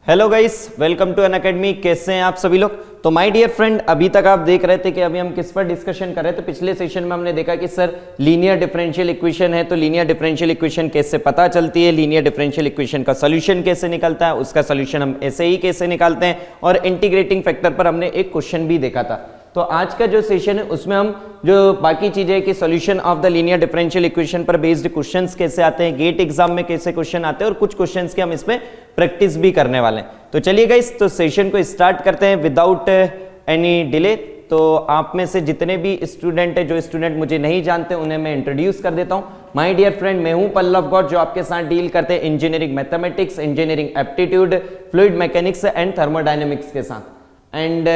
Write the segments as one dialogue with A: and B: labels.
A: Hello guys, welcome to Unacademy. कैसे हैं आप सभी लोग? तो माय डियर फ्रेंड, अभी तक आप देख रहे थे कि अभी हम किस पर डिस्कशन कर रहे थे। पिछले सेशन में हमने देखा कि सर लीनियर डिफरेंशियल इक्वेशन है, तो लीनियर डिफरेंशियल इक्वेशन कैसे पता चलती है, लीनियर डिफरेंशियल इक्वेशन का सॉल्यूशन कैसे निकलता है, उसका सॉल्यूशन हम ऐसे ही कैसे निकालते हैं, और इंटीग्रेटिंग फैक्टर पर हमने एक क्वेश्चन भी देखा था। तो आज का जो सेशन है उसमें हम जो बाकी चीजें कि solution of the linear differential equation पर बेस्ड क्वेश्चंस कैसे आते हैं, गेट एग्जाम में कैसे क्वेश्चन आते हैं, और कुछ क्वेश्चंस के हम इसमें प्रैक्टिस भी करने वाले हैं। तो चलिए गाइस, तो सेशन को स्टार्ट करते हैं विदाउट एनी डिले। तो आप में से जितने भी स्टूडेंट है, जो स्टूडेंट मुझे नहीं जानते, उन्हें मैं इंट्रोड्यूस कर देता हूं। माय डियर फ्रेंड, मैं हूं पल्लव गौड़, जो आपके साथ डील करते हैं engineering mathematics, engineering aptitude, fluid mechanics and thermodynamics के साथ। एंड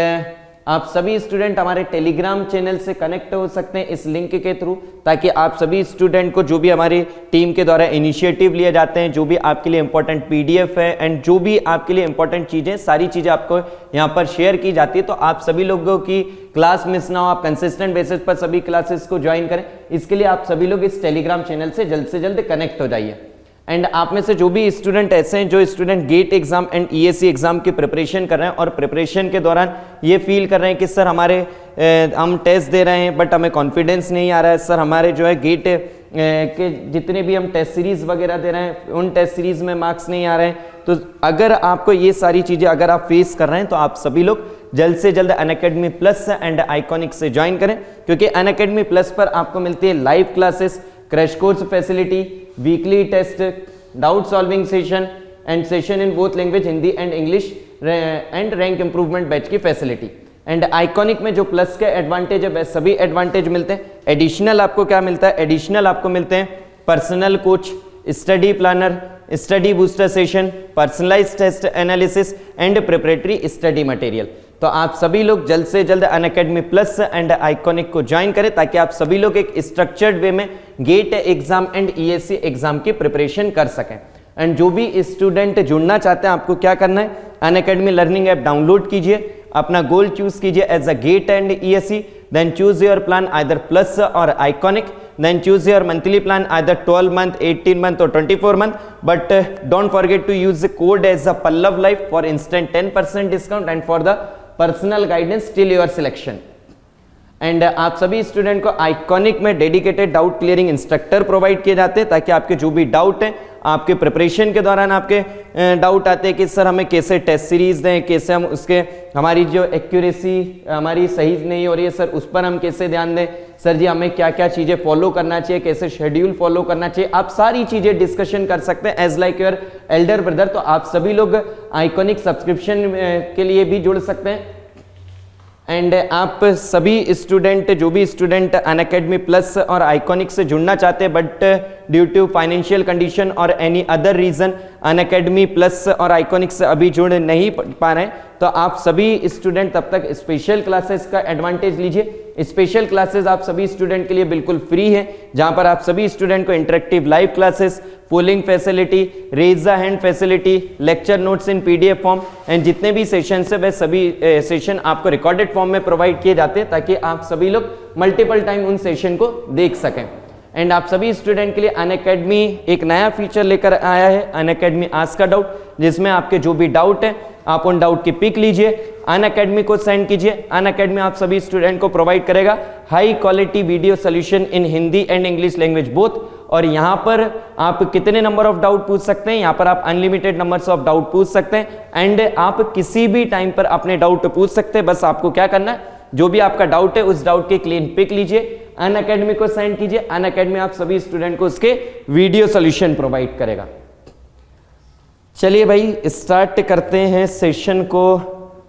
A: आप सभी स्टूडेंट हमारे टेलीग्राम चैनल से कनेक्ट हो सकते हैं इस लिंक के थ्रू, ताकि आप सभी स्टूडेंट को जो भी हमारी टीम के द्वारा इनिशिएटिव लिए जाते हैं, जो भी आपके लिए इंपॉर्टेंट पीडीएफ है एंड जो भी आपके लिए इंपॉर्टेंट चीजें, सारी चीजें आपको यहाँ पर शेयर की जाती है। तो आप सभी लोगों की क्लास मिस ना हो, आप कंसिस्टेंट बेसिस पर सभी क्लासेस को ज्वाइन करें। इसके लिए आप सभी लोग इस टेलीग्राम चैनल से जल्द कनेक्ट हो जाइए। एंड आप में से जो भी स्टूडेंट ऐसे हैं जो student gate exam and ESC exam की प्रिपरेशन कर रहे हैं, और प्रिपरेशन के दौरान ये फील कर रहे हैं कि सर हम टेस्ट दे रहे हैं बट हमें कॉन्फिडेंस नहीं आ रहा है, सर हमारे जो है गेट के जितने भी हम टेस्ट सीरीज वगैरह दे रहे हैं उन टेस्ट सीरीज में मार्क्स नहीं आ रहे हैं, तो अगर आपको ये सारी चीजें अगर आप फेस कर रहे हैं, तो आप सभी लोग जल्द से जल्द अनअकैडमी प्लस एंड आइकॉनिक से ज्वाइन करें, क्योंकि अनअकैडमी प्लस पर आपको मिलती है live classes, crash course facility, weekly test, doubt solving session and session in both language Hindi and English, and rank improvement batch की फैसिलिटी। एंड आइकॉनिक में जो प्लस के एडवांटेज है वह सभी एडवांटेज मिलते हैं। एडिशनल आपको क्या मिलता है? एडिशनल आपको मिलते हैं personal coach, study planner, study booster session, personalized test analysis and preparatory study material. तो आप सभी लोग जल्द से जल्द अनअकैडमी प्लस एंड आइकॉनिक को ज्वाइन करें, ताकि आप सभी लोग एक स्ट्रक्चर्ड वे में GATE exam and ESC exam की प्रिपरेशन कर सकें। एंड जो भी स्टूडेंट जुड़ना चाहते हैं, आपको क्या करना है? अनअकैडमी लर्निंग ऐप डाउनलोड कीजिए, अपना गोल चूज कीजिए as a GATE and ESC, then choose your plan either plus और iconic, then choose your monthly plan either 12 month, 18 month or 24 month, but don't forget to use the code as a Pallav Life for instant 10% discount and for the personal guidance till your selection. And आप सभी student को iconic में dedicated doubt clearing instructor provide किए जाते हैं, ताकि आपके जो भी डाउट है, आपके प्रिपरेशन के दौरान आपके डाउट आते हैं कि सर हमें कैसे टेस्ट सीरीज दें, कैसे हम उसके हमारी जो एक्यूरेसी हमारी सही नहीं हो रही है सर, उस पर हम कैसे ध्यान दें, सर जी हमें क्या क्या चीज़ें फॉलो करना चाहिए, कैसे शेड्यूल फॉलो करना चाहिए, आप सारी चीज़ें डिस्कशन कर सकते हैं as like your elder brother. तो आप सभी लोग आइकॉनिक सब्सक्रिप्शन के लिए भी जुड़ सकते हैं। एंड आप सभी स्टूडेंट जो भी स्टूडेंट अनअकैडमी प्लस और आइकॉनिक से जुड़ना चाहते हैं, but due to financial condition और any other reason Unacademy plus और आइकॉनिक से अभी जुड़ नहीं पा रहे हैं, तो आप सभी स्टूडेंट तब तक स्पेशल क्लासेस का एडवांटेज लीजिए। स्पेशल क्लासेस आप सभी स्टूडेंट के लिए बिल्कुल फ्री है, जहां पर आप सभी स्टूडेंट को interactive live classes, polling facility, raise the hand facility, lecture notes in PDF form and जितने भी सेशन है वह सभी सेशन आपको रिकॉर्डेड फॉर्म में प्रोवाइड किए जाते हैं, ताकि आप सभी लोग मल्टीपल टाइम उन सेशन को देख सकें। एंड आप सभी स्टूडेंट के लिए अनअकैडमी एक नया फीचर लेकर आया है, अनअकैडमी आस्क का डाउट, जिसमें आपके जो भी डाउट है आप उन डाउट की पिक लीजिए, अनअकैडमी को सेंड कीजिए। अनअकैडमी आप सभी स्टूडेंट को प्रोवाइड करेगा high quality video solution in Hindi and English language both. और यहाँ पर आप कितने नंबर ऑफ डाउट पूछ सकते हैं? यहाँ पर आप अनलिमिटेड नंबर्स ऑफ डाउट पूछ सकते हैं, एंड आप किसी भी टाइम पर अपने डाउट पूछ सकते हैं। बस आपको क्या करना है, जो भी आपका डाउट है उस डाउट के क्लीन पिक लीजिए, अनअकैडमी को सेंड कीजिए, अनअकैडमी आप सभी स्टूडेंट को उसके वीडियो सोल्यूशन प्रोवाइड करेगा। चलिए भाई, स्टार्ट करते हैं सेशन को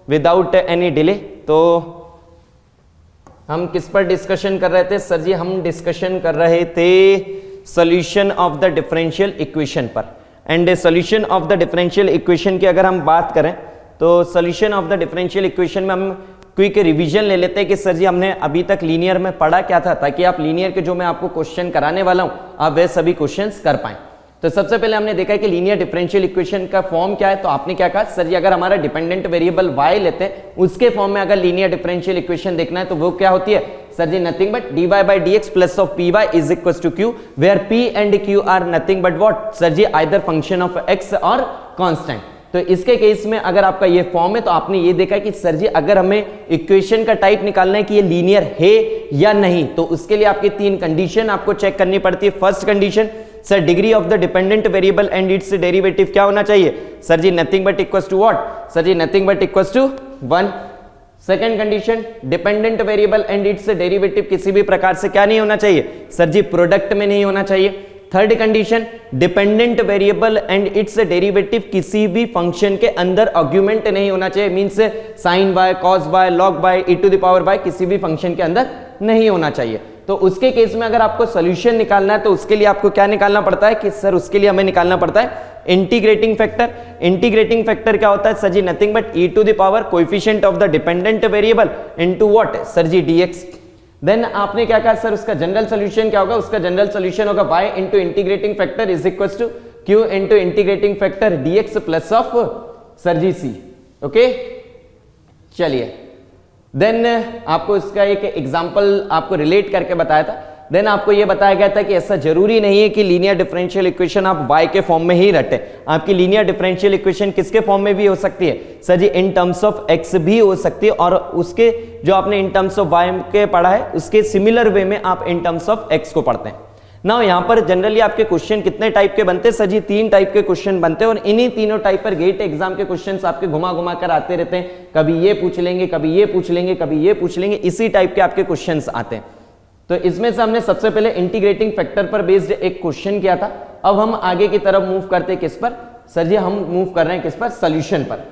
A: विदाउट एनी डिले। तो हम किस पर डिस्कशन कर रहे थे? सर जी हम डिस्कशन कर रहे थे solution of the differential equation पर। And solution of the differential equation की अगर हम बात करें, तो solution of the differential equation में हम क्विक रिवीजन ले लेते हैं कि सर जी हमने अभी तक लीनियर में पढ़ा क्या था, ताकि आप लीनियर के जो मैं आपको क्वेश्चन कराने वाला हूं आप वह सभी क्वेश्चंस कर पाएं। तो सबसे पहले हमने देखा है कि लीनियर डिफरेंशियल इक्वेशन का फॉर्म क्या है। तो आपने क्या कहा, सर जी अगर हमारा डिपेंडेंट वेरिएबल y लेते हैं, उसके फॉर्म में अगर लीनियर डिफरेंशियल इक्वेशन देखना है तो वो क्या होती है? सर जी nothing but dy by dx plus of py is equal to q, where p and q are nothing but what? Sir जी आइदर फंक्शन ऑफ x और कांस्टेंट। तो इसके केस में अगर आपका ये फॉर्म है तो आपने ये देखा कि सर जी अगर हमें इक्वेशन का टाइप निकालना है कि ये लीनियर है या नहीं, तो उसके लिए आपकी 3 कंडीशन आपको चेक करनी पड़ती है। First condition, sir degree of the dependent variable and its derivative क्या होना चाहिए? सर जी nothing but equals to what? Sir जी nothing but equals to 1। Second condition, dependent variable and its derivative किसी भी प्रकार से क्या नहीं होना चाहिए? सर जी प्रोडक्ट में नहीं होना चाहिए। Third condition, dependent variable and its derivative किसी भी फंक्शन के अंदर आर्गुमेंट नहीं होना चाहिए, means sine by, cos by, log by, e to the power by किसी भी फंक्शन के अंदर नहीं होना चाहिए। तो उसके केस में अगर आपको सॉल्यूशन निकालना है तो उसके लिए आपको क्या निकालना पड़ता है कि सर उसके लिए हमें निकालना पड़ता है इंटीग्रेटिंग फैक्टर। इंटीग्रेटिंग फैक्टर क्या होता है? सर जी nothing but e to the power coefficient of the dependent variable into what? Sir जी dx। देन आपने क्या कहा सर उसका जनरल सॉल्यूशन क्या होगा? उसका जनरल सॉल्यूशन होगा y into integrating factor is equal to q into integrating factor dx plus of sir जी c। ओके, चलिए देन आपको इसका एक एग्जांपल आपको रिलेट करके बताया था। देन आपको यह बताया गया था कि ऐसा जरूरी नहीं है कि लीनियर डिफरेंशियल इक्वेशन आप y के फॉर्म में ही रटे, आपकी लीनियर डिफरेंशियल इक्वेशन किसके फॉर्म में भी हो सकती है? सर जी इन टर्म्स ऑफ x भी हो सकती है, और उसके जो आपने इन टर्म्स ऑफ y के पढ़ा है उसके सिमिलर वे में आप इन टर्म्स ऑफ x को पढ़ते हैं। नाउ यहां पर जनरली आपके क्वेश्चन कितने टाइप के बनते हैं? सर जी 3 टाइप के क्वेश्चन बनते हैं, और इन्हीं तीनों टाइप पर गेट एग्जाम के क्वेश्चंस आपके घुमा घुमा कर आते रहते हैं। कभी ये पूछ लेंगे, कभी ये पूछ लेंगे, कभी ये पूछ लेंगे, इसी टाइप के आपके क्वेश्चंस आते हैं। तो इसमें से हमने सबसे पहले इंटीग्रेटिंग फैक्टर पर बेस्ड एक क्वेश्चन किया था। अब हम आगे की तरफ मूव करते किस पर? सर जी हम मूव कर रहे हैं किस पर? सॉल्यूशन पर।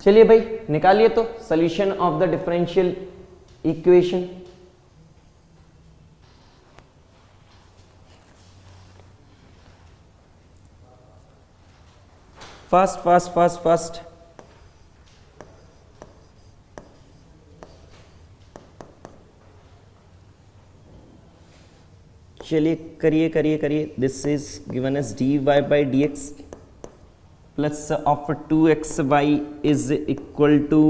A: चलिए भाई निकालिए तो solution of the differential equation. Fast fast fast fast. चलिए करिए करिए करिए। This is given as dy by dx plus of 2xy is equal to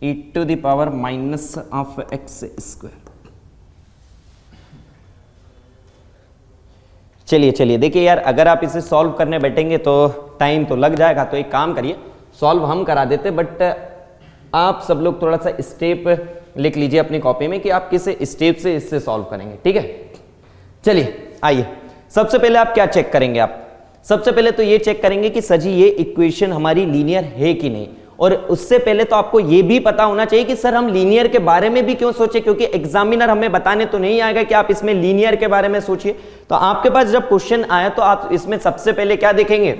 A: e to the power minus of x square. चलिए चलिए देखिए यार, अगर आप इसे सॉल्व करने बैठेंगे तो टाइम तो लग जाएगा, तो एक काम करिए सॉल्व हम करा देते, बट आप सब लोग थोड़ा सा स्टेप लिख लीजिए अपनी कॉपी में कि आप किस स्टेप से इससे सॉल्व करेंगे, ठीक है। चलिए आइए, सबसे पहले आप क्या चेक करेंगे? आप सबसे पहले तो ये चेक करेंगे कि सर जी ये इक्वेशन हमारी लीनियर है कि नहीं, और उससे पहले तो आपको ये भी पता होना चाहिए कि सर हम लीनियर के बारे में भी क्यों सोचे, क्योंकि एग्जामिनर हमें बताने तो नहीं आएगा कि आप इसमें लीनियर के बारे में सोचिए। तो आपके पास जब क्वेश्चन आया तो आप इसमें सबसे पहले क्या देखेंगे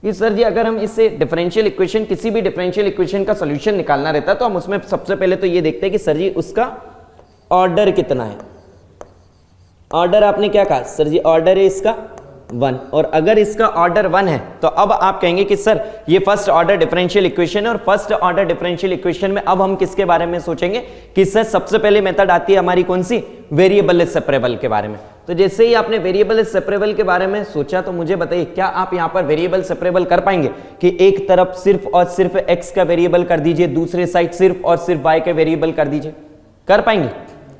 A: कि सर जी अगर हम इससे डिफरेंशियल इक्वेशन, किसी भी डिफरेंशियल इक्वेशन का सॉल्यूशन निकालना रहता है तो हम उसमें सबसे पहले तो ये देखते हैं कि सर जी उसका ऑर्डर कितना है। ऑर्डर आपने क्या कहा? सर जी ऑर्डर है इसका 1, और अगर इसका ऑर्डर 1 है तो अब आप कहेंगे कि सर ये फर्स्ट ऑर्डर डिफरेंशियल इक्वेशन है, और फर्स्ट ऑर्डर डिफरेंशियल इक्वेशन में अब हम किसके बारे में सोचेंगे कि सर सबसे पहले मेथड आती है हमारी कौन सी? वेरिएबल सेपरेबल के बारे में। तो जैसे ही आपने वेरिएबल सेपरेबल के बारे में सोचा तो मुझे बताइए क्या आप यहां पर वेरिएबल सेपरेबल कर पाएंगे कि एक तरफ सिर्फ और सिर्फ x का वेरिएबल कर दीजिए, दूसरे साइड सिर्फ और सिर्फ y के वेरिएबल कर दीजिए? कर पाएंगे?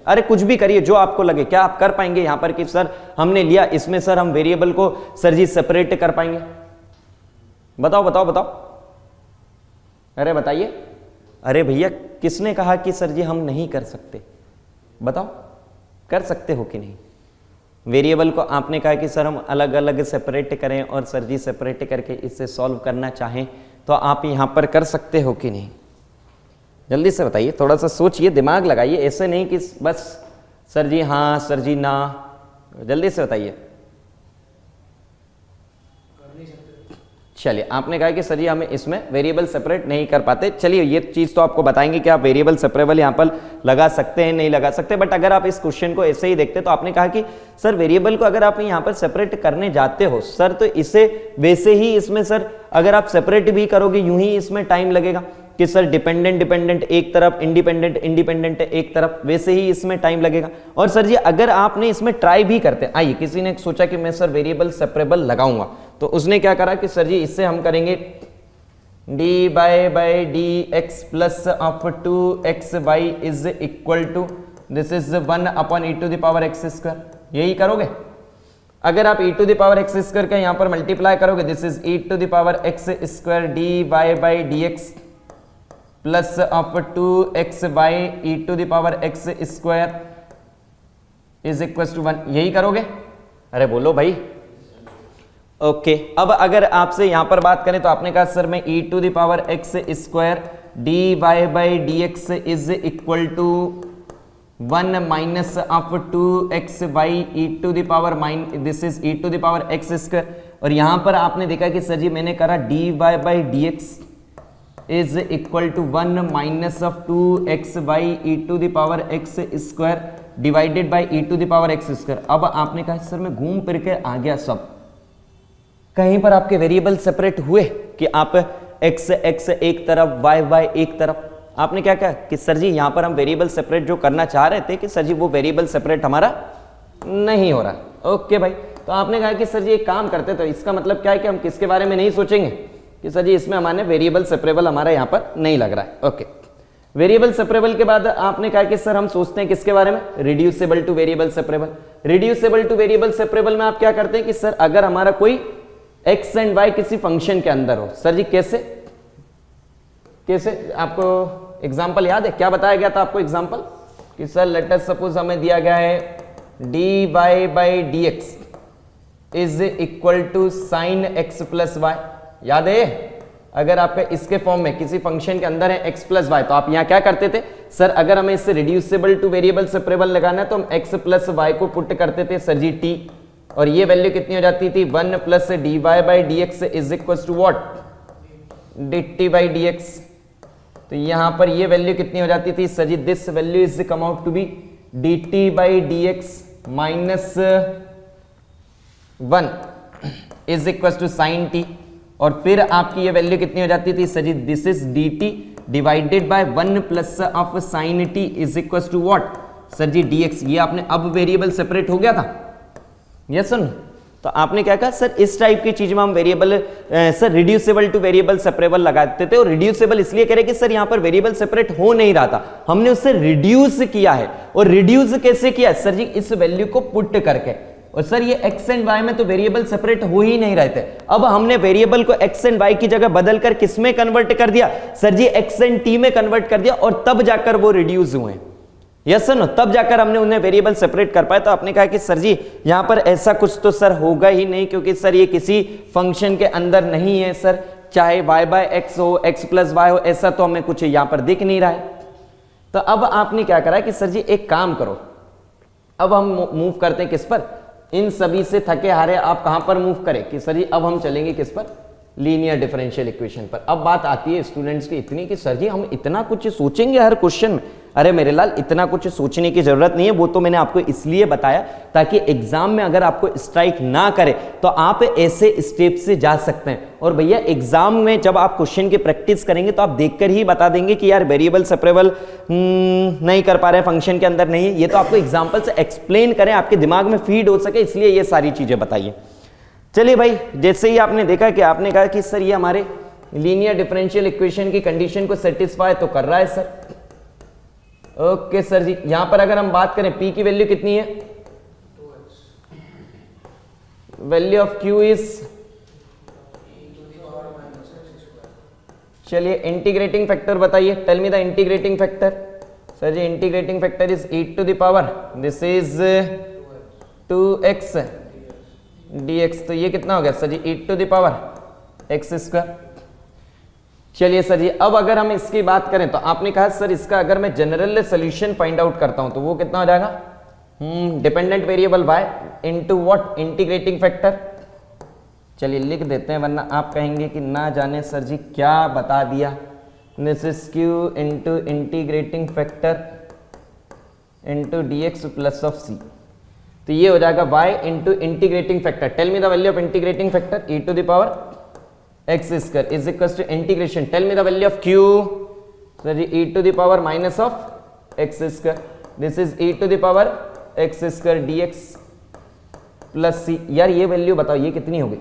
A: अरे कुछ भी करिए जो आपको लगे, क्या आप कर पाएंगे यहां पर कि सर हमने लिया इसमें सर हम वेरिएबल को सर जी सेपरेट कर पाएंगे? बताओ बताओ बताओ, अरे बताइए। अरे भैया किसने कहा कि सर जी हम नहीं कर सकते? बताओ कर सकते हो कि नहीं? वेरिएबल को आपने कहा कि सर हम अलग अलग सेपरेट करें, और सर जी सेपरेट करके इससे सॉल्व करना चाहें तो आप यहां पर कर सकते हो कि नहीं? जल्दी से बताइए, थोड़ा सा सोचिए, दिमाग लगाइए, ऐसे नहीं कि बस सर जी हाँ सर जी ना। जल्दी से बताइए। चलिए आपने कहा कि सर जी हमें इसमें वेरिएबल सेपरेट नहीं कर पाते। चलिए ये चीज तो आपको बताएंगे कि आप वेरिएबल सेपरेबल यहां पर लगा सकते हैं नहीं लगा सकते, बट अगर आप इस क्वेश्चन को ऐसे ही देखते तो आपने कहा कि सर वेरिएबल को अगर आप यहां पर सेपरेट करने जाते हो सर तो इसे वैसे ही इसमें सर अगर आप सेपरेट भी करोगे यूं ही इसमें टाइम लगेगा कि सर डिपेंडेंट डिपेंडेंट एक तरफ, इंडिपेंडेंट इंडिपेंडेंट एक तरफ, वैसे ही इसमें टाइम लगेगा। और सर जी अगर आपने इसमें ट्राई भी करते, आइए किसी ने सोचा कि मैं सर वेरिएबल सेपरेबल लगाऊंगा, तो उसने क्या करा कि सर जी इससे हम करेंगे d by d x plus of 2xy is equal to this is 1 upon e to the power x square. यही करोगे? अगर आप e to the power x square का यहां पर मल्टीप्लाई करोगे, this is e to the power x square d y by d x plus of 2x by e to the power x square is equal to 1, यही करोगे? अरे बोलो भाई। Okay अब अगर आपसे यहां पर बात करें तो आपने कहा सर मैं e to the power x square d y by d x is equal to 1 minus of 2x by e to the power this is e to the power x square, और यहां पर आपने देखा कि sir जी मैंने करा dy by dx is equal to 1 minus of 2x by e to the power x square divided by e to the power x square. अब आपने कहा सर मैं घूम फिर के आ गया, सब कहीं पर आपके वेरिएबल सेपरेट हुए कि आप x एक तरफ y एक तरफ, आपने क्या कहा कि सर जी यहां पर हम वेरिएबल सेपरेट जो करना चाह रहे थे कि सर जी वो वेरिएबल सेपरेट हमारा नहीं हो रहा। ओके भाई, तो आपने कहा कि सर जी एक काम करते, तो इसका मतलब क्या है कि हम किसके बारे में नहीं सोचेंगे कि सर जी इसमें हमारे वेरिएबल सेपरेबल हमारा यहां पर नहीं लग रहा है। ओके, वेरिएबल सेपरेबल के बाद आपने कहा कि सर हम सोचते हैं किसके बारे में, reducible two variable separable. Reducible two variable separable में आप क्या करते हैं कि सर अगर हमारा कोई एक्स एंड वाई किसी फंक्शन के अंदर हो, सर जी कैसे आपको एग्जाम्पल याद है, क्या बताया गया था आपको एग्जाम्पल कि सर लेट अस सपोज हमें दिया गया है d y by d x is equal to sine x plus y, याद है? अगर आपके इसके फॉर्म में किसी फंक्शन के अंदर है x प्लस वाई, तो आप यहां क्या करते थे सर, अगर हमें इससे रिड्यूसेबल टू वेरिएबल सेपरेबल लगाना है तो हम x प्लस वाई को पुट करते थे सर जी t, और ये वैल्यू कितनी हो जाती थी 1 plus d y by d x is equal to what d t by d x. तो यहां पर ये वैल्यू कितनी हो जाती थी सर जी, this value is come out to be d t by d x minus 1 is equal to sine t, और फिर आपकी ये वैल्यू कितनी हो जाती थी सर जी, this is d t divided by 1 plus of sign T is equal to what sir जी डी एक्स। ये आपने अब वेरिएबल सेपरेट हो गया था, यस सुन। तो आपने क्या कहा सर इस टाइप की चीज में हम variable sir reducible two variable separable लगाते थे, और रिड्यूसेबल इसलिए कह रहे कि सर यहां पर वेरिएबल सेपरेट हो नहीं रहा था, हमने उससे रिड्यूस किया है। और रिड्यूस कैसे किया सर जी, इस वैल्यू को पुट करके, और सर ये x एंड y में तो वेरिएबल सेपरेट हो ही नहीं रहे थे, अब हमने वेरिएबल को x एंड y की जगह बदलकर किस में कन्वर्ट कर दिया sir ji, x and t में कन्वर्ट कर दिया, और तब जाकर वो रिड्यूस हुए। यस सर, तब जाकर हमने उन्हें वेरिएबल सेपरेट कर पाए। तो आपने कहा कि सर जी यहां पर ऐसा कुछ तो सर होगा ही नहीं, क्योंकि सर ये किसी फंक्शन के अंदर नहीं है सर, चाहे y बाय एक्स हो x प्लस वाई हो, ऐसा तो हमें कुछ यहां पर दिख नहीं रहा है। तो अब आपने क्या करा कि सर जी एक काम करो, अब हम मूव करते हैं किस पर, इन सभी से थके हारे आप कहां पर मूव करें कि सर जी अब हम चलेंगे किस पर, लीनियर डिफरेंशियल इक्वेशन पर। अब बात आती है स्टूडेंट्स की इतनी कि सर जी हम इतना कुछ सोचेंगे हर क्वेश्चन में, अरे मेरे लाल इतना कुछ सोचने की जरूरत नहीं है, वो तो मैंने आपको इसलिए बताया ताकि एग्जाम में अगर आपको स्ट्राइक ना करे तो आप ऐसे स्टेप से जा सकते हैं। और भैया एग्जाम में जब आप क्वेश्चन की प्रैक्टिस करेंगे तो आप देखकर ही बता देंगे कि यार वेरिएबल सेपरेबल नहीं कर पा रहे, फंक्शन के अंदर नहीं है, ये तो आपको एग्जाम्पल से एक्सप्लेन करें, आपके दिमाग में फीड हो सके, इसलिए ये सारी चीजें बताइए। चलिए भाई, जैसे ही आपने देखा कि आपने कहा कि सर ये हमारे लीनियर डिफरेंशियल इक्वेशन की कंडीशन को सेटिस्फाई तो कर रहा है सर। ओके सर जी, यहां पर अगर हम बात करें p की वैल्यू कितनी है, वैल्यू ऑफ q इज, चलिए इंटीग्रेटिंग फैक्टर बताइए, tell me the integrating factor. Sir जी integrating factor is e to the power, this is 2x dx, तो ये कितना हो गया sir ji e to the power x square. चलिए sir जी, अब अगर हम इसकी बात करें तो आपने कहा सर इसका अगर मैं जनरल सॉल्यूशन फाइंड आउट करता हूं तो वो कितना हो जाएगा, dependent variable y into what, integrating factor. चलिए लिख देते हैं, वरना आप कहेंगे कि ना जाने सर जी क्या बता दिया। This is q into integrating factor into dx plus of c, तो ये हो जाएगा y into integrating factor, tell me the value of integrating factor e to the power x square is equal to integration, tell me the value of q, sir ji e to the power minus of x square, this is e to the power x square dx plus c। यार ये value बताओ ये कितनी हो गई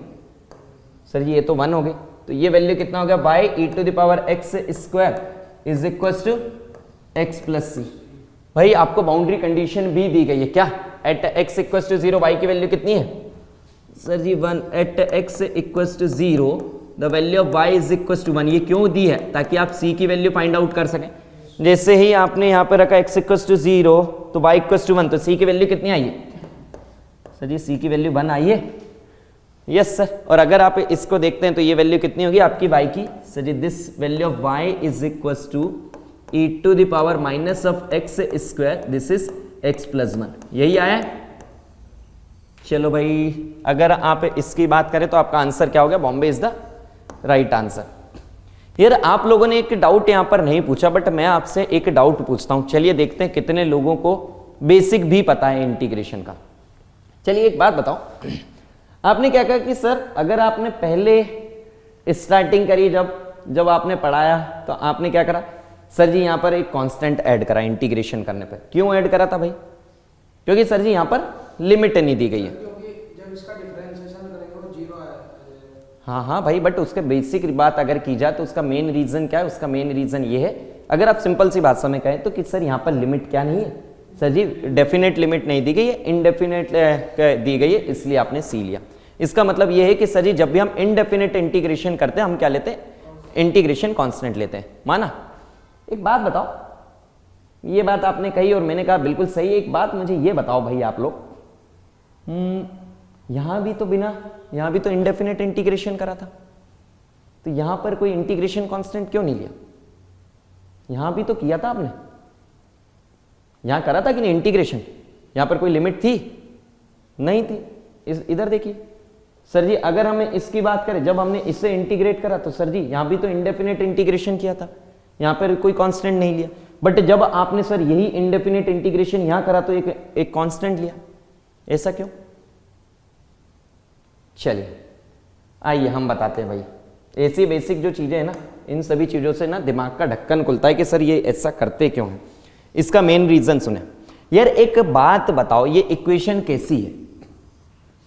A: sir जी, ये तो 1 हो गई, तो ये वैल्यू कितना हो गया y e to the power x square is equal to x plus c। भाई आपको बाउंड्री कंडीशन भी दी गई है क्या, at x equal to 0 y की वैल्यू कितनी है sir ji 1 at x equals to 0 the value of y is equals to 1। ये क्यों दी है? ताकि आप c की वैल्यू फाइंड आउट कर सकें। जैसे ही आपने यहाँ पे रखा x इक्वल्स टू 0 तो y इक्वल्स टू 1, तो c की वैल्यू कितनी आई है? सर जी c की वैल्यू 1 आई है। Yes sir. और अगर आप इसको देखते हैं तो ये वैल्यू कितनी होगी आपकी y की? सर जी this value of y is equals to e to the power minus of x square, this is x plus 1। यही आया है। चलो भाई, अगर आप इसकी बात करें तो आपका आंसर क्या हो गया? Bombay is the right answer. यार आप लोगों ने एक डाउट यहां पर नहीं पूछा, बट मैं आपसे एक डाउट पूछता हूं। चलिए देखते हैं कितने लोगों को बेसिक भी पता है इंटीग्रेशन का। चलिए एक बात बताओ, आपने क्या कहा कि सर अगर आपने पहले स्टार्टिंग करी, जब आपने पढ़ाया तो आपने क्या करा? सर जी यहां पर एक कांस्टेंट ऐड करा इंटीग्रेशन करने पर। क्यों ऐड करा था भाई? क्योंकि सर जी यहां पर लिमिट नहीं दी गई है।
B: जब इसका डिफरेंशिएशन करेंगे वो 0 आएगा।
A: हाँ भाई, बट उसके बेसिक बात अगर की जाए तो उसका मेन रीजन क्या है? उसका मेन रीजन ये है, अगर आप सिंपल सी भाषा में कहें तो कि सर यहां पर लिमिट क्या नहीं है? सर जी डेफिनेट लिमिट नहीं दी गई है, इनडेफिनेट दी गई है, इसलिए आपने सी लिया। इसका मतलब यह है कि सर जी जब भी हम इनडेफिनेट इंटीग्रेशन करते हैं हम क्या लेते हैं? इंटीग्रेशन कांस्टेंट लेते हैं। माना? एक बात बताओ, ये बात आपने कही और मैंने कहा बिल्कुल सही है। एक बात मुझे ये बताओ भाई आप लोग, यहां भी तो इनडेफिनेट इंटीग्रेशन करा था, तो यहां पर कोई इंटीग्रेशन कांस्टेंट क्यों नहीं लिया? यहां भी तो किया था आपने, यहां करा था कि नहीं इंटीग्रेशन? यहां पर कोई लिमिट थी? नहीं थी। इधर देखिए सर जी, अगर हमें इसकी बात करें, जब हमने इससे इंटीग्रेट करा तो सर जी यहां भी तो इनडेफिनेट इंटीग्रेशन किया था, यहां पर कोई कांस्टेंट नहीं लिया। बट जब आपने सर यही इनडेफिनेट इंटीग्रेशन यहां करा तो एक कांस्टेंट लिया। ऐसा क्यों? चलिए आइए हम बताते हैं भाई। ऐसी बेसिक जो चीजें हैं ना, इन सभी चीजों से ना दिमाग का ढक्कन खुलता है कि सर ये ऐसा करते क्यों है। इसका मेन रीजन सुने यार। एक बात बताओ, ये इक्वेशन कैसी है?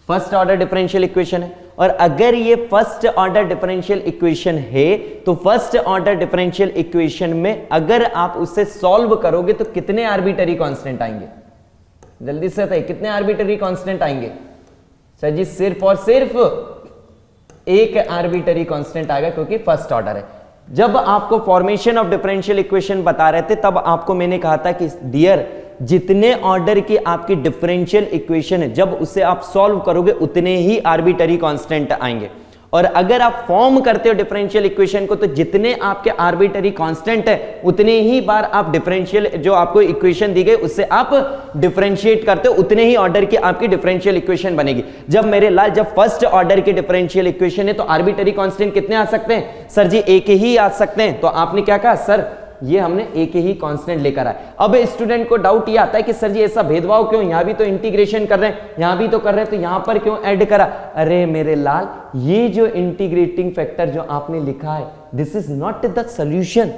A: फर्स्ट ऑर्डर डिफरेंशियल इक्वेशन है, और अगर ये फर्स्ट ऑर्डर डिफरेंशियल इक्वेशन है तो फर्स्ट ऑर्डर डिफरेंशियल इक्वेशन में अगर आप उसे सॉल्व करोगे तो कितने आर्बिटरी कांस्टेंट आएंगे? जल्दी से बताइए, कितने आर्बिटरी कांस्टेंट आएंगे? सर जी सिर्फ और सिर्फ एक आर्बिटरी कांस्टेंट आएगा, क्योंकि फर्स्ट ऑर्डर है। जब आपको फॉर्मेशन ऑफ डिफरेंशियल इक्वेशन बता रहे थे तब आपको मैंने कहा था कि डियर, जितने ऑर्डर की आपकी डिफरेंशियल इक्वेशन है जब उसे आप सॉल्व करोगे उतने ही आर्बिटरी कांस्टेंट आएंगे। और अगर आप फॉर्म करते हो डिफरेंशियल इक्वेशन को तो जितने आपके आर्बिटरी कांस्टेंट है उतने ही बार आप डिफरेंशियल जो आपको इक्वेशन दी गई उससे आप डिफरेंशिएट करते हो, उतने ही ऑर्डर की आपकी डिफरेंशियल इक्वेशन बनेगी। जब मेरे लाल जब फर्स्ट ऑर्डर की डिफरेंशियल इक्वेशन है तो आर्बिटरी कांस्टेंट कितने आ सकते हैं? सर जी एक ही आ सकते हैं। तो आपने क्या कहा? सर ये हमने एक ही कांस्टेंट लेकर आए। अब स्टूडेंट को डाउट ये आता है कि सर जी ऐसा भेदभाव क्यों? यहां भी तो इंटीग्रेशन कर रहे हैं, यहां भी तो कर रहे हैं, तो यहां पर क्यों ऐड करा? अरे मेरे लाल, ये जो इंटीग्रेटिंग फैक्टर जो आपने लिखा है, this is not the solution,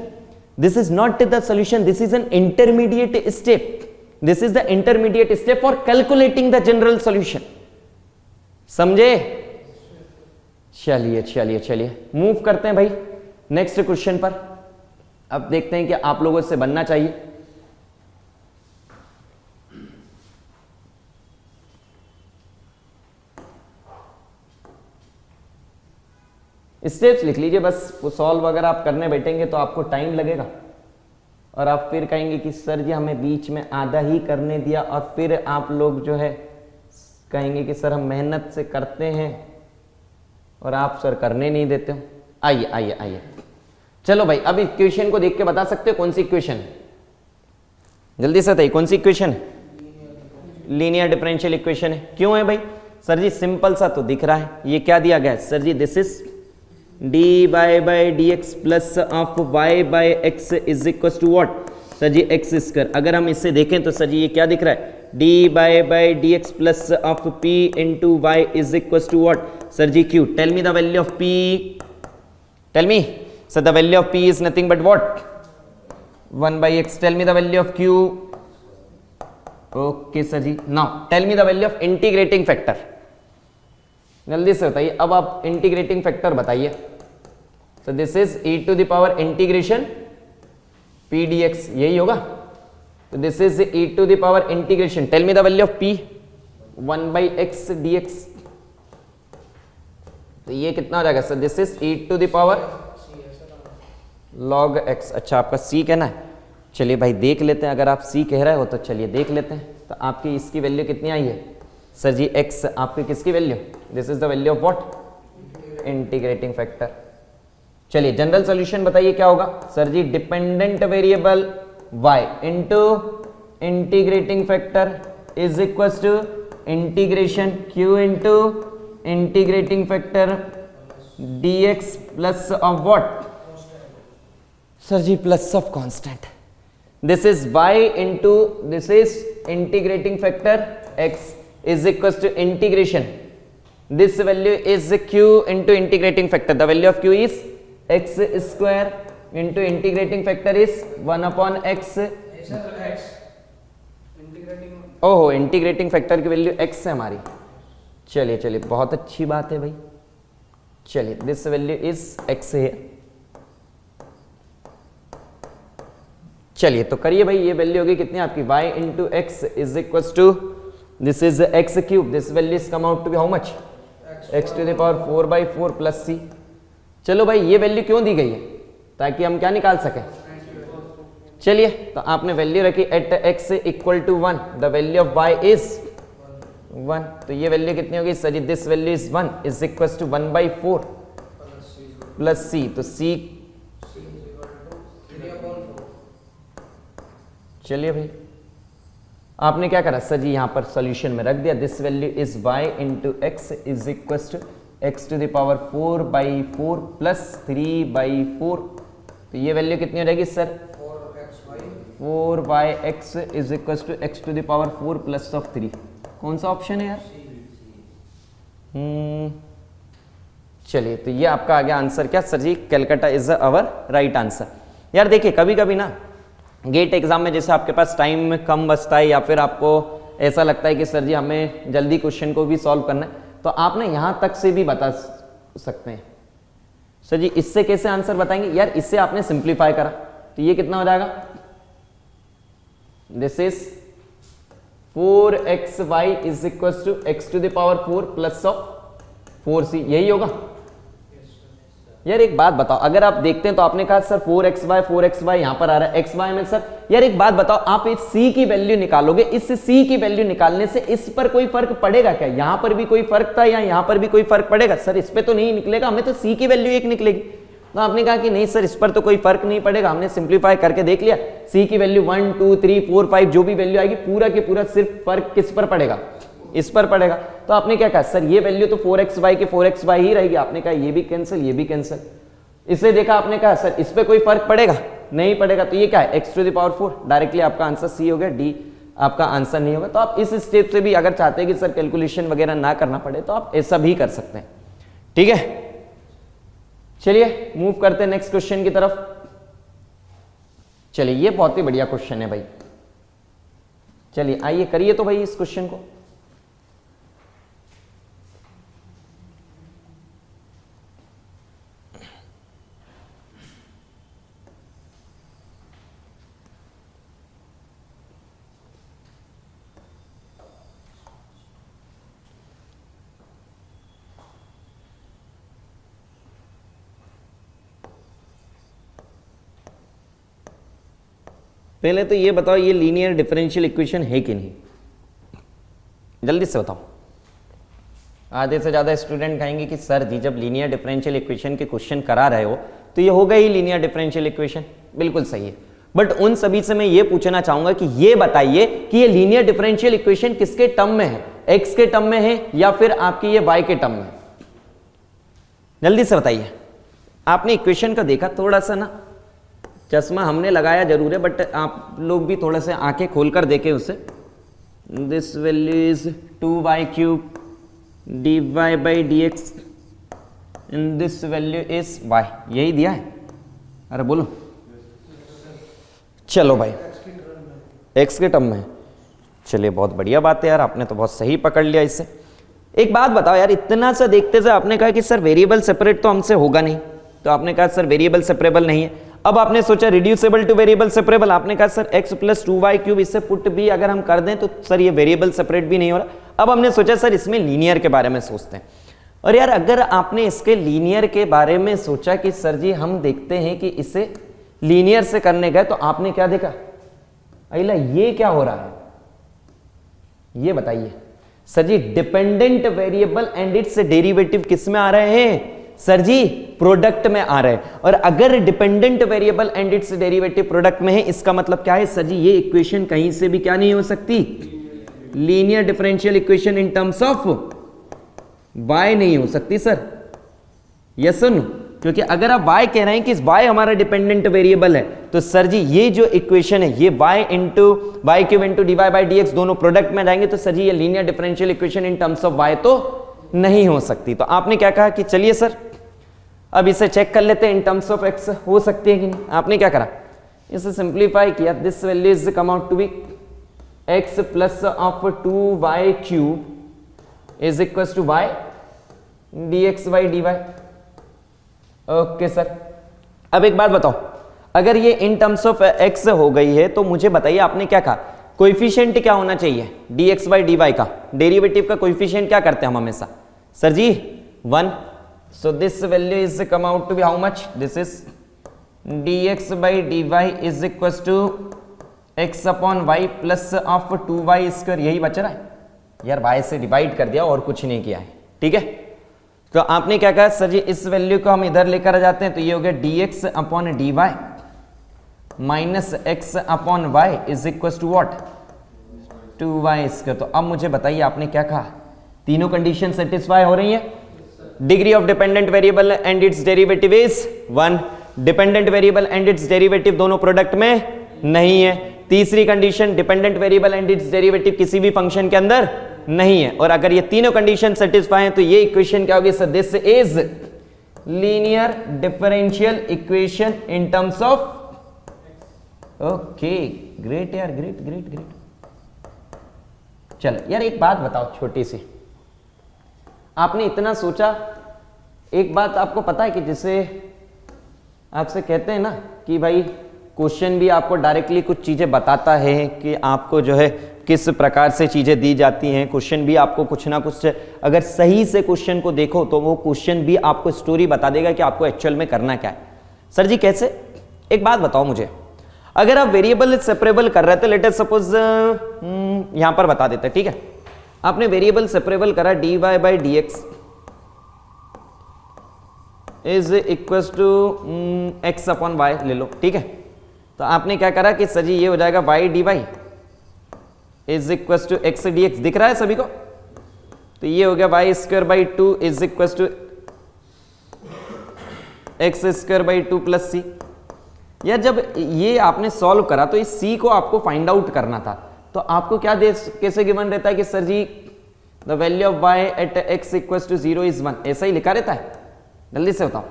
A: this is not the solution, this is an intermediate step, this is the intermediate step for calculating the general solution. समझे? चलिए चलिए चलिए मूव करते हैं भाई नेक्स्ट क्वेश्चन पर। अब देखते हैं कि आप लोगों से बनना चाहिए। स्टेप्स लिख लीजिए बस, वो सॉल्व अगर आप करने बैठेंगे तो आपको टाइम लगेगा और आप फिर कहेंगे कि सर जी हमें बीच में आधा ही करने दिया, और फिर आप लोग जो है कहेंगे कि सर हम मेहनत से करते हैं और आप सर करने नहीं देते हो। आइए आइए आइए, चलो भाई अब इक्वेशन को देख के बता सकते हो कौन सी इक्वेशन है? जल्दी से बताइए कौन सी इक्वेशन है? लीनियर डिफरेंशियल इक्वेशन है। क्यों है भाई? सर जी सिंपल सा तो दिख रहा है। ये क्या दिया गया है? सर जी this is d y by d x plus of y by x is equal to what? Sir जी एक्स स्क्वायर। अगर हम इससे देखें तो सर जी ये क्या दिख रहा है? D y by d x plus of p into y is equal to what? Sir जी q. Tell me the value of p, tell me. So the value of P is nothing but what? 1 by x. Tell me the value of Q. Okay sir जी. Now tell me the value of integrating factor. जल्दी से बताइए। अब आप integrating factor बताइए। So this is e to the power integration P dx, यही होगा। So this is e to the power integration. Tell me the value of P. 1 by x dx. तो ये कितना हो जाएगा sir? This is e to the power log x। अच्छा आपका c कहना है, चलिए भाई देख लेते हैं। अगर आप c कह रहे हो तो चलिए देख लेते हैं। तो आपकी इसकी वैल्यू कितनी आई है सर जी? x आपकी किसकी वैल्यू? This is the value of what? Integrating factor. चलिए जनरल सॉल्यूशन बताइए क्या होगा सर जी? Dependent variable y into integrating factor is equal to integration q into integrating factor dx plus of what sir जी? Plus of constant. This is y into this is integrating factor x is equal to integration, this value is q into integrating factor, the value of q is x square into integrating factor is 1 upon x। ओहो integrating factor की value x है हमारी। चलिए चलिए बहुत अच्छी बात है भाई। चलिए दिस वैल्यू इज x है। चलिए तो करिए भाई, ये वैल्यू होगी कितनी आपकी? y into x is equal to this is x cube, this value is come out to be how much? x to the power 4/4 plus c। चलो भाई ये वैल्यू क्यों दी गई है? ताकि हम क्या निकाल सकें। चलिए तो आपने वैल्यू रखी at x equal to 1, the value of y is 1। तो ये वैल्यू कितनी होगी सर जी? This value is 1 is equal to 1/4 plus c। तो c चलिए भाई आपने क्या करा सर जी? यहां पर सॉल्यूशन में रख दिया। This value is y into x is equal to x to the power 4/4 plus 3/4। तो ये वैल्यू कितनी हो जाएगी sir? 4/x is equal to x to the power 4 plus of 3। कौन सा ऑप्शन है यार? चलिए तो ये आपका आ गया आंसर क्या सर जी? Calcutta is our right answer. यार देखिए कभी कभी ना गेट एग्जाम में जैसे आपके पास टाइम कम बचता है या फिर आपको ऐसा लगता है कि सर जी हमें जल्दी क्वेश्चन को भी सॉल्व करना है, तो आप ना यहां तक से भी बता सकते हैं। सर जी इससे कैसे आंसर बताएंगे? यार इससे आपने सिंप्लीफाई करा तो ये कितना हो जाएगा? This is 4xy is equal to x to the power 4 plus of 4c। यही होगा यार। एक बात बताओ, अगर आप देखते हैं तो आपने कहा सर 4xy यहां पर आ रहा है xy में। सर यार एक बात बताओ, आप इस c की वैल्यू निकालोगे, इस c की वैल्यू निकालने से इस पर कोई फर्क पड़ेगा क्या? यहां पर भी कोई फर्क था या यहां पर भी कोई फर्क पड़ेगा? सर इस पे तो नहीं निकलेगा, हमें तो c की वैल्यू 1 निकलेगी। तो आपने कहा कि नहीं सर इस पर तो कोई फर्क नहीं पड़ेगा। हमने सिंप्लीफाई करके देख लिया, c की वैल्यू 1 2 3 4 5 जो भी वैल्यू आएगी पूरा के पूरा सिर्फ फर्क किस पर पड़ेगा? इस पर पड़ेगा। तो आपने क्या कहा सर ये वैल्यू तो 4xy के 4xy ही रहेगी। आपने कहा ये भी कैंसिल, ये भी कैंसिल। इसे देखा आपने कहा सर इस पे कोई फर्क पड़ेगा? नहीं पड़ेगा। तो ये क्या है? x to the power 4। Directly आपका आंसर सी हो गया, डी आपका आंसर नहीं होगा। तो आप इस स्टेप से भी अगर चाहते हैं कि सर कैलकुलेशन वगैरह ना करना पड़े तो आप ऐसा भी कर सकते हैं। ठीक है चलिए मूव करते हैं नेक्स्ट क्वेश्चन की तरफ। चलिए ये बहुत ही बढ़िया क्वेश्चन है भाई। चलिए आइए करिए तो भाई इस क्वेश्चन को। पहले तो ये बताओ ये लीनियर डिफरेंशियल इक्वेशन है कि नहीं? जल्दी से बताओ। आधे से ज्यादा स्टूडेंट कहेंगे कि सर जी जब लीनियर डिफरेंशियल इक्वेशन के क्वेश्चन करा रहे हो तो ये होगा ही लीनियर डिफरेंशियल इक्वेशन। बिल्कुल सही है, बट उन सभी से मैं ये पूछना चाहूंगा कि ये बताइए कि ये लीनियर डिफरेंशियल इक्वेशन किसके टर्म में है? एक्स के टर्म में है या फिर आपकी ये वाई के टर्म में? जल्दी से बताइए। आपने इक्वेशन को देखा? थोड़ा सा ना चश्मा हमने लगाया जरूर है, बट आप लोग भी थोड़ा सा आंखें खोलकर देखें उसे। This value is 2y³ dy/dx in this value is y। यही दिया है? अरे बोलो। चलो भाई x के टर्म में। चलिए बहुत बढ़िया बात है यार, आपने तो बहुत सही पकड़ लिया इससे। एक बात बताओ यार, इतना सा देखते से आपने कहा कि सर वेरिएबल सेपरेट तो हमसे होगा नहीं, तो आपने कहा सर वेरिएबल सेपरेबल नहीं है। अब आपने सोचा रिड्यूसेबल टू वेरिएबल सेपरेबल, आपने कहा सर x + 2y³ इससे पुट भी अगर हम कर दें तो सर ये वेरिएबल सेपरेट भी नहीं हो रहा। अब हमने सोचा सर इसमें लीनियर के बारे में सोचते हैं। और यार अगर आपने इसके लीनियर के बारे में सोचा कि सर जी हम देखते हैं कि इसे लीनियर से करने गए, तो आपने क्या देखा, अगला ये क्या हो रहा है, ये बताइए सर जी। Dependent variable and its derivative किस में आ रहे हैं सर जी, प्रोडक्ट में आ रहे हैं। और अगर dependent variable and its derivative product में है, इसका मतलब क्या है सर जी, ये इक्वेशन कहीं से भी क्या नहीं हो सकती, linear differential equation in terms of y नहीं हो सकती सर। यस सर नो, क्योंकि अगर आप y कह रहे हैं कि y हमारा डिपेंडेंट वेरिएबल है, तो सर जी ये जो इक्वेशन है ये y into y cube into d y by d x दोनों प्रोडक्ट में जाएंगे, तो सर जी ये linear differential equation in terms of y तो नहीं हो सकती। तो आपने क्या कहा कि चलिए सर अब इसे चेक कर लेते हैं इन टर्म्स ऑफ x हो सकती है कि नहीं। आपने क्या करा, इसे सिंप्लीफाई किया, this value is come out to be x plus of 2y cube is equal to y dx by dy। Okay sir, अब एक बात बताओ, अगर ये इन टर्म्स ऑफ x हो गई है तो मुझे बताइए आपने क्या कहा, कोएफिशिएंट क्या होना चाहिए dx by dy का, डेरिवेटिव का कोएफिशिएंट क्या करते हैं हम हमेशा sir ji 1। So this value is come out to be how much, this is dx by dy is equal to x upon y plus of 2y square, यही बच रहा है यार, y से डिवाइड कर दिया और कुछ नहीं किया है, ठीक है। तो आपने क्या कहा सर जी, इस वैल्यू को हम इधर लेकर आ जाते हैं, तो ये हो गया dx upon dy minus x upon y is equal to what 2y square. तो अब मुझे बताइए आपने क्या कहा, तीनों कंडीशन सेटिस्फाई हो रही है, degree of dependent variable and its derivative is 1, dependent variable and its derivative दोनों प्रोडक्ट में नहीं है। तीसरी condition, dependent variable and its derivative किसी भी फंक्शन के अंदर नहीं है। और अगर ये तीनों कंडीशन सेटिस्फाई हैं तो ये इक्वेशन क्या होगी sir, this is linear differential equation in terms of, okay great यार, ग्रेट ग्रेट ग्रेट। चलो यार एक बात बताओ छोटी सी, आपने इतना सोचा, एक बात आपको पता है कि जिसे आपसे कहते हैं ना कि भाई क्वेश्चन भी आपको डायरेक्टली कुछ चीजें बताता है कि आपको जो है किस प्रकार से चीजें दी जाती हैं, क्वेश्चन भी आपको कुछ ना कुछ, अगर सही से क्वेश्चन को देखो तो वो क्वेश्चन भी आपको स्टोरी बता देगा कि आपको एक्चुअल में करना क्या है। सर जी कैसे, एक बात बताओ मुझे, अगर आप वेरिएबल सेपरेबल कर रहे थे, लेट अस सपोज यहां पर बता देते, ठीक है, आपने वेरिएबल सेपरेबल करा dy by d x is equal to x upon y ले लो, ठीक है। तो आपने क्या करा कि सर जी ये हो जाएगा y dy is equal to x d x, दिख रहा है सभी को, तो ये हो गया y square by 2 is equal to x square by 2 plus c. यार जब ये आपने सॉल्व करा तो इस c को आपको फाइंड आउट करना था, तो आपको क्या कैसे गिवन रहता है कि सर जी the value of y at x equal to 0 is 1, ऐसा ही लिखा रहता है, जल्दी से बताओ,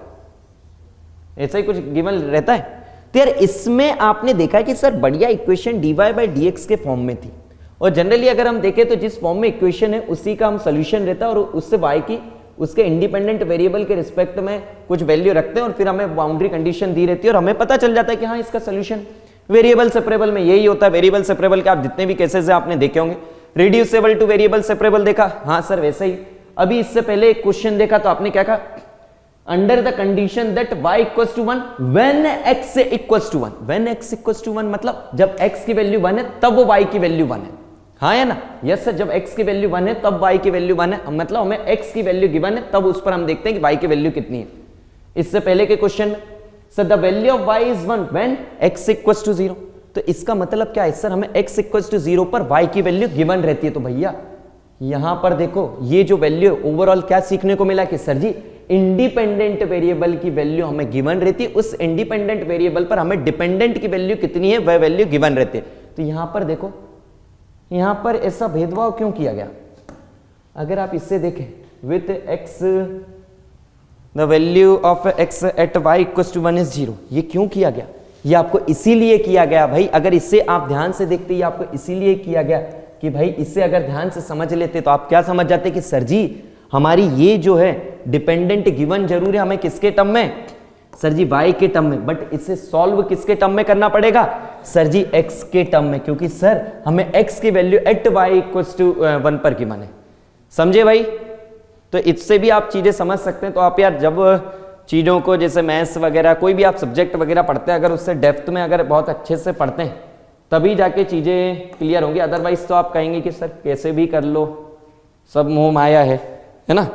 A: ऐसा ही कुछ गिवन रहता है। तो यार इसमें आपने देखा कि सर बढ़िया equation dy by d x के फॉर्म में थी, और जनरली अगर हम देखें तो जिस फॉर्म में इक्वेशन है उसी का हम सोल्यूशन रहता है, और उससे y की उसके इंडिपेंडेंट वेरिएबल के रिस्पेक्ट में कुछ वैल्यू रखते हैं और फिर हमें बाउंड्री कंडीशन दी रहती है और हमें पता चल जाता है कि हाँ इसका सोल्यूशन। वेरिएबल सेपरेबल में यही होता है, वेरिएबल सेपरेबल के आप जितने भी केसेस हैं आपने देखे होंगे, रिड्यूसेबल टू वेरिएबल सेपरेबल देखा, हाँ सर वैसे ही। अभी इससे पहले एक क्वेश्चन देखा तो आपने क्या कहा, under the condition that y equals to 1 when x equals to 1, when x equals to 1 मतलब जब x की वैल्यू 1 है तब वो y की वैल्यू 1 है, हाँ है ना, यस सर, जब x की वैल्यू 1 है तब y की वैल्यू 1 है, मतलब हमें x की वैल्यू गिवन है तब उस पर हम देखते हैं कि y की वैल्यू कितनी है। इससे पहले के क्वेश्चन में sir the value of y is 1 when x equals to 0, तो इसका मतलब क्या है सर, हमें x इक्वल्स टू 0 पर y की वैल्यू गिवन रहती है। तो भैया यहां पर देखो ये जो वैल्यू ओवरऑल क्या सीखने को मिला कि सर जी इंडिपेंडेंट वेरिएबल की वैल्यू हमें गिवन रहती है, उस इंडिपेंडेंट वेरिएबल पर हमें डिपेंडेंट की वैल्यू कितनी है वह वैल्यू गिवन रहती है। तो यहां पर देखो, यहां पर ऐसा भेदभाव क्यों किया गया, अगर आप इससे देखें with x the value of x at y equals to 1 is 0, ये क्यों किया गया, ये आपको इसीलिए किया गया भाई, अगर इससे आप ध्यान से देखते, ये आपको इसीलिए किया गया कि भाई इससे अगर ध्यान से समझ लेते तो आप क्या समझ जाते कि सर जी हमारी ये जो है डिपेंडेंट गिवन जरूर है हमें किसके टर्म में, सर जी y के टर्म में, बट इसे सॉल्व किसके टर्म में करना पड़ेगा, सर जी x के टर्म में, क्योंकि सर हमें x की value at y equals to 1 पर गिवन है, समझे भाई। तो इससे भी आप चीजें समझ सकते हैं। तो आप यार जब चीजों को जैसे मैथ्स वगैरह कोई भी आप सब्जेक्ट वगैरह पढ़ते हैं, अगर उससे डेप्थ में अगर बहुत अच्छे से पढ़ते हैं तभी जाके चीजें क्लियर होंगी, अदरवाइज तो आप कहेंगे कि सर कैसे भी कर लो, सब मोह माया है ना।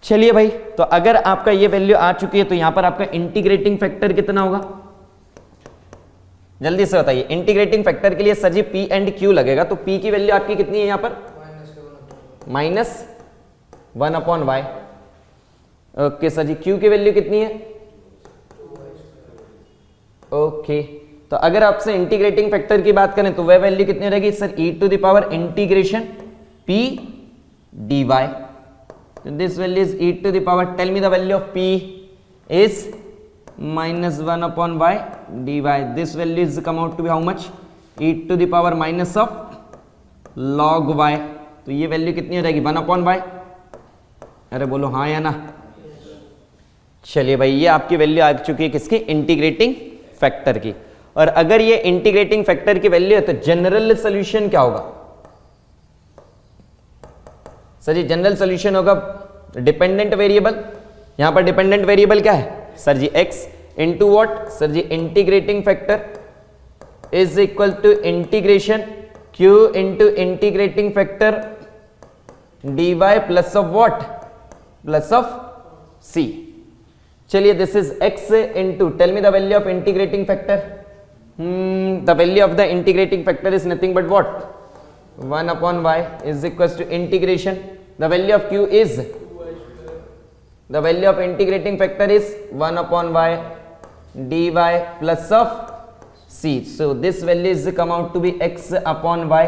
A: चलिए भाई, तो अगर आपका ये वैल्यू आ चुकी है तो यहां पर आपका इंटीग्रेटिंग फैक्टर कितना होगा, जल्दी से बताइए। इंटीग्रेटिंग फैक्टर के लिए सर जी P एंड Q लगेगा, तो P की वैल्यू आपकी कितनी है यहां पर -1/y। ओके सर जी, Q की वैल्यू कितनी है, ओके। तो अगर आपसे इंटीग्रेटिंग फैक्टर की बात करें तो वह वैल्यू कितनी रहेगी sir, e⁻ integration P dy। This value is e⁻, tell me the value of P is -1/y dy। This value is come out to be how much, e⁻- of log y। तो ये value कितनी हो जाएगी 1/y। अरे बोलो हाँ या ना। चलिए भाई, ये आपकी वैल्यू आ चुकी है किसकी, इंटीग्रेटिंग फैक्टर की। और अगर ये इंटीग्रेटिंग फैक्टर की वैल्यू है तो जनरल सॉल्यूशन क्या होगा सर जी, जनरल सॉल्यूशन होगा डिपेंडेंट वेरिएबल। यहां पर डिपेंडेंट वेरिएबल क्या है sir ji, x into what sir जी, integrating factor is equal to integration q into integrating factor dy plus of what, plus of c। चलिए, this is x into, tell me the value of integrating factor. The value of the integrating factor is nothing but what 1/y is equals to integration, the value of q is, the value of integrating factor is 1/y dy plus of c। So this value is come out to be x/y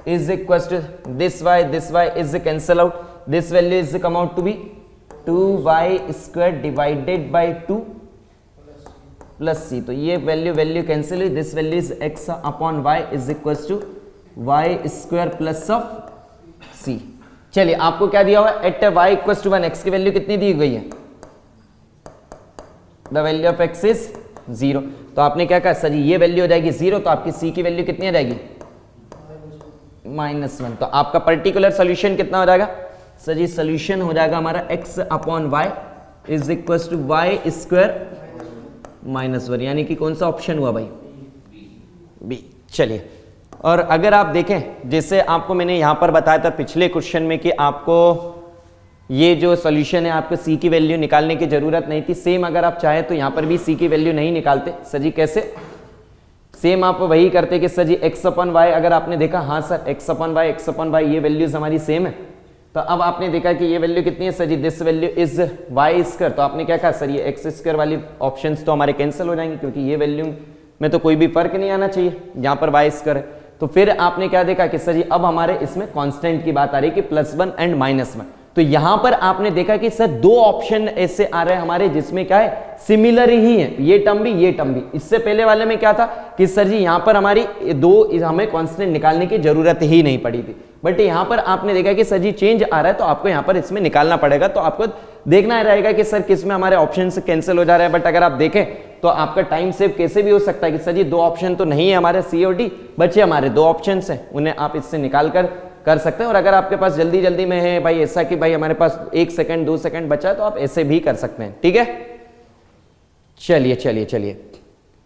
A: is equals to this y is cancel out, this value is come out to be 2y square divided by 2 plus c। तो ये value cancel हुई, this value is x/y is equals to y square plus of c। चलिए, आपको क्या दिया हुआ है, at y equal to 1 x की वैल्यू कितनी दी गई है, the value of x is 0। तो आपने क्या कहा सर, ये वैल्यू हो जाएगी 0, तो आपकी c की वैल्यू कितनी हो जाएगी -1। तो आपका पर्टिकुलर सोल्यूशन कितना हो जाएगा सर जी, सोल्यूशन हो जाएगा हमारा x/y is equal to y square -1, यानी कि कौन सा ऑप्शन हुआ भाई, बी। चलिए, और अगर आप देखें जैसे आपको मैंने यहां पर बताया था पिछले क्वेश्चन में कि आपको ये जो सॉल्यूशन है आपको सी की वैल्यू निकालने की जरूरत नहीं थी, सेम अगर आप चाहे तो यहां पर भी सी की वैल्यू नहीं निकालते। सर जी कैसे, सेम आप वही करते कि सर जी x/y, अगर आपने देखा हाँ सर x/y ये वैल्यूज हमारी सेम है, तो अब आपने देखा कि ये वैल्यू कितनी है सर जी, this value is y square. तो आपने क्या कहा सर, ये x स्क्वायर वाली ऑप्शंस तो हमारे कैंसिल हो जाएंगे क्योंकि ये वैल्यू में तो कोई भी फर्क नहीं आना चाहिए, जहां पर y स्क्वायर है। तो फिर आपने क्या देखा कि सर जी अब हमारे इसमें कांस्टेंट की बात आ रही है कि +1 एंड -1। तो यहां पर आपने देखा कि सर दो ऑप्शन ऐसे आ रहे हैं हमारे जिसमें क्या है, सिमिलर ही है, ये टर्म भी ये टर्म भी। इससे पहले वाले में क्या था कि सर जी यहां पर हमारी हमें कांस्टेंट निकालने की जरूरत ही नहीं पड़ी थी, बट यहां पर आपने देखा कि सर जी चेंज आ रहा है तो आपको यहां पर इसमें निकालना पड़ेगा। तो आपको देखना रहेगा कि सर किस में हमारे ऑप्शन से कैंसिल हो जा रहा है। बट अगर आप देखें तो आपका टाइम सेव कैसे भी हो सकता है कि सर जी दो ऑप्शन तो नहीं है हमारे सी और डी, बच्चे हमारे दो ऑप्शन हैं, उन्हें आप इससे निकाल कर सकते हैं। और अगर आपके पास जल्दी में है भाई ऐसा कि भाई हमारे पास 1 सेकंड 2 सेकंड बचा है तो आप ऐसे भी कर सकते हैं, ठीक है।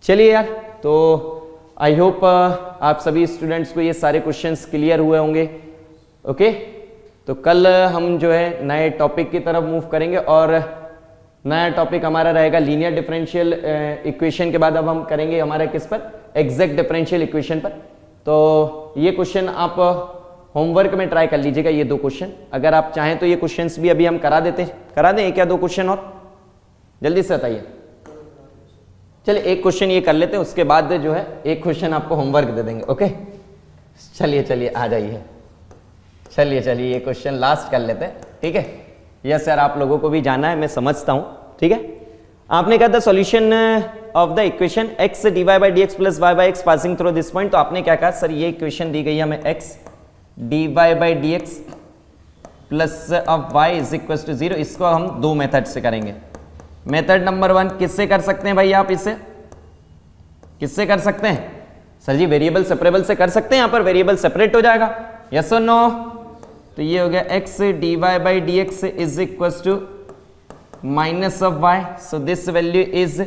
A: चलिए यार, तो आई होप आप सभी स्टूडेंट्स को ये सारे क्वेश्चंस क्लियर हुए होंगे। ओके, तो कल हम जो है नए टॉपिक की तरफ मूव करेंगे और नया टॉपिक हमारा रहेगा लीनियर डिफरेंशियल इक्वेशन के बाद अब हम करेंगे हमारा किस पर, एग्जैक्ट डिफरेंशियल इक्वेशन पर। तो ये क्वेश्चन आप होमवर्क में ट्राई कर लीजिएगा, ये 2 क्वेश्चन। अगर आप चाहें तो ये क्वेश्चंस भी अभी हम करा दें एक या 2 क्वेश्चन और जल्दी से बताइए। चलिए एक क्वेश्चन ये कर लेते हैं, उसके बाद जो है एक क्वेश्चन आपको होमवर्क दे देंगे। ओके, चलिए आ जाइए। चलिए ये क्वेश्चन लास्ट कर लेते हैं, ठीक है। यस यार, आप लोगों को भी जाना है, मैं समझता हूं, ठीक है। आपने कहा था solution of the equation x dy/dx plus y/x passing through this point. तो आपने क्या कहा सर, ये इक्वेशन दी गई है हमें x dy/dx plus of y is equal to 0। इसको हम 2 मेथड से करेंगे। मेथड नंबर 1 किससे कर सकते हैं भाई, आप इसे किससे कर सकते हैं सर जी, वेरिएबल सेपरेबल से कर सकते हैं। यहां पर वेरिएबल सेपरेट हो जाएगा, यस और नो। तो ये हो गया x dy by dx is equal to minus of y, so this value is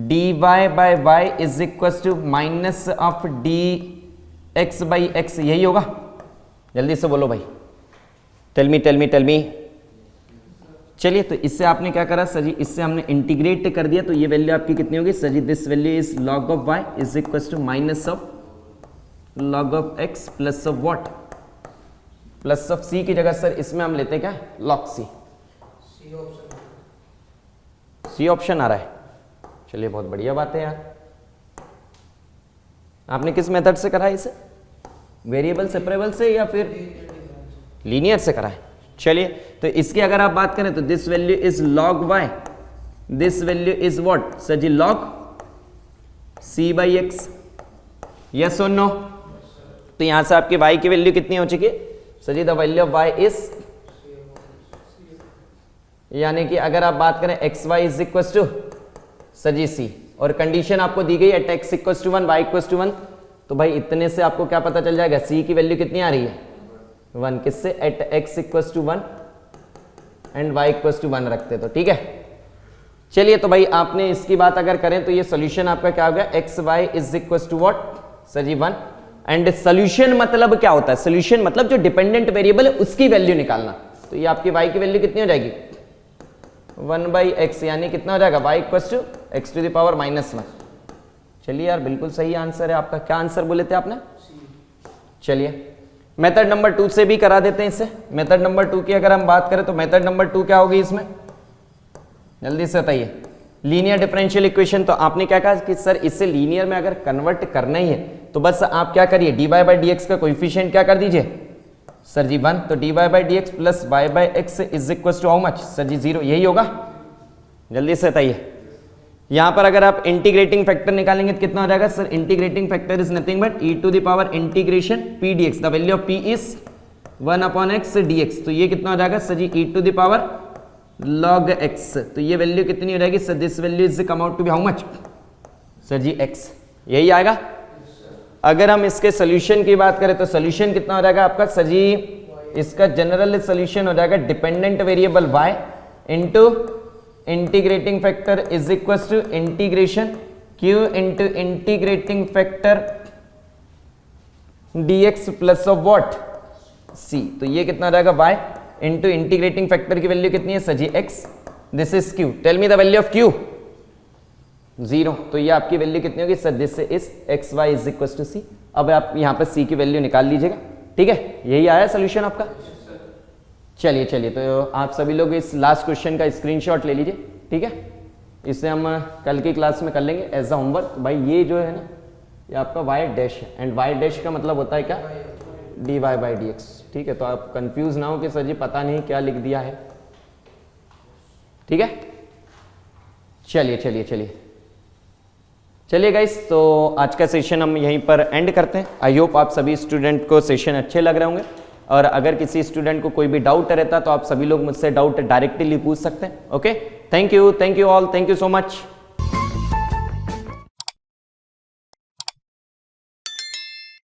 A: dy by y is equal to minus of dx by x, यही होगा? जल्दी से बोलो भाई, टेल मी। चलिए, तो इससे आपने क्या करा सर जी, इससे हमने इंटीग्रेट कर दिया, तो ये वैल्यू आपकी कितनी होगी सर जी? This value is log of y is equal to minus of log of x plus of what? Plus of c की जगह सर इसमें हम लेते हैं क्या? log c। सी ऑप्शन आ रहा है, चलिए बहुत बढ़िया बात है यार। आपने किस मेथड से करा है इसे? वेरिएबल सेपरेबल से या फिर लीनियर से करा है? चलिए, तो इसकी अगर आप बात करें तो this value is log y, this value is what sir जी? log c by x, yes और नो? तो यहां से आपकी y की वैल्यू कितनी हो चुकी है सर जी? The value of y is, यानी कि अगर आप बात करें x y is equal to sir जी c, और कंडीशन आपको दी गई at x equal to 1 y equal to 1, तो भाई इतने से आपको क्या पता चल जाएगा? c की वैल्यू कितनी आ रही है? 1। किससे? At x equal to 1 and y equal to 1 रखते तो ठीक है। चलिए, तो भाई आपने इसकी बात अगर करें तो ये सोल्यूशन आपका क्या हो गया? X y is equal to what sir ji? 1। And solution मतलब क्या होता है? सोल्यूशन मतलब जो डिपेंडेंट वेरिएबल है उसकी वैल्यू निकालना। तो ये आपकी y की वैल्यू कितनी हो जाएगी? 1 बाई एक्स, यानी कितना हो जाएगा? y equal to x to the power minus 1। चलिए यार, बिल्कुल सही आंसर है आपका। क्या आंसर बोले थे आपने? चलिए, मेथड नंबर 2 से भी करा देते हैं इसे। मेथड नंबर 2 की अगर हम बात करें तो मेथड नंबर 2 क्या होगी इसमें? जल्दी से बताइए। लीनियर डिफरेंशियल इक्वेशन, तो आपने क्या कहा कि सर इसे लीनियर में अगर कन्वर्ट करना ही है तो बस आप क्या करिए? dy बाई डी एक्स का कोएफिशिएंट क्या कर दीजिए सर जी? 1। तो dy by d x plus y by x is equal to how much sir ji? 0, यही होगा? जल्दी से बताइए। यहां पर अगर आप इंटीग्रेटिंग फैक्टर निकालेंगे तो कितना हो जाएगा sir? Integrating factor is nothing but e to the power integration p dx, the value of p is 1 upon x dx, तो ये कितना हो जाएगा sir ji? e to the power log x, तो ये वैल्यू कितनी हो जाएगी sir? This value is come out to be how much sir ji? x, यही आएगा। अगर हम इसके सोल्यूशन की बात करें तो सोल्यूशन कितना हो जाएगा आपका सर जी? इसका जनरल सोल्यूशन हो जाएगा dependent variable y into integrating factor is equal to integration q into integrating factor dx plus of what c, तो ये कितना हो जाएगा? y इंटू इंटीग्रेटिंग फैक्टर की वैल्यू कितनी है sir ji? x, this is q, tell me the value of q, 0। तो ये आपकी वैल्यू कितनी होगी sir? This is x y is equal to c. अब आप यहाँ पर c की वैल्यू निकाल लीजिएगा, ठीक है? यही आया सोल्यूशन आपका। चलिए, तो आप सभी लोग इस लास्ट क्वेश्चन का स्क्रीनशॉट ले लीजिए, ठीक है? इसे हम कल की क्लास में कर लेंगे एज अ होमवर्क। भाई ये जो है ना, ये आपका y डैश है, एंड y डैश का मतलब होता है क्या? dy बाई डी एक्स, ठीक है? तो आप कंफ्यूज ना हो कि सर जी पता नहीं क्या लिख दिया है, ठीक है? चलिए गाइस, तो आज का सेशन हम यहीं पर एंड करते हैं। आई होप आप सभी स्टूडेंट को सेशन अच्छे लग रहे होंगे, और अगर किसी स्टूडेंट को कोई भी डाउट रहता तो आप सभी लोग मुझसे डाउट डायरेक्टली पूछ सकते हैं। Okay, thank you all, thank you so much.